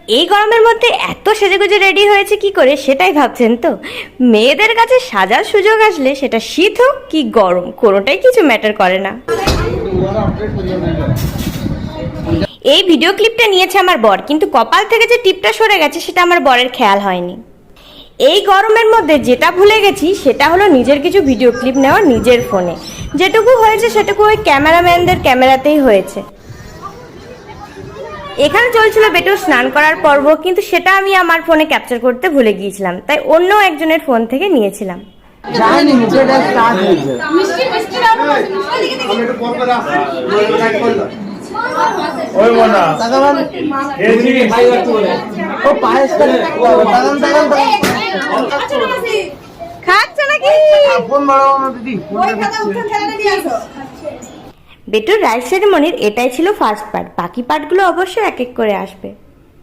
এই গরমের মধ্যে এত সেজেগুজে রেডি হয়েছে কি করে সেটাই ভাবছেন তো? মেয়েদের কাছে সাজার সুযোগ আসলে সেটা শীত হোক কি গরম, কোনোটাই কিছু ম্যাটার করে না। এই ভিডিও ক্লিপটা নিয়েছে আমার বর, কিন্তু কপাল থেকে যে টিপটা সরে গেছে সেটা আমার বরের খেয়াল হয়নি। এই গরমের মধ্যে যেটা ভুলে গেছি সেটা হলো নিজের কিছু ভিডিও ক্লিপ নেওয়া নিজের ফোনে। যেটুকু হয়েছে সেটুকু ওই ক্যামেরাম্যানদের ক্যামেরাতেই হয়েছে। এখানে চলছিল বেটুর স্নান করার পর্ব, কিন্তু সেটা আমি আমার ফোনে ক্যাপচার করতে ভুলে গিয়েছিলাম, তাই অন্য একজনের ফোন থেকে নিয়েছিলাম। বেটুর রাইস সেরেমনির এটাই ছিল ফার্স্ট পার্ট, বাকি পার্টগুলো অবশ্যই এক এক করে আসবে।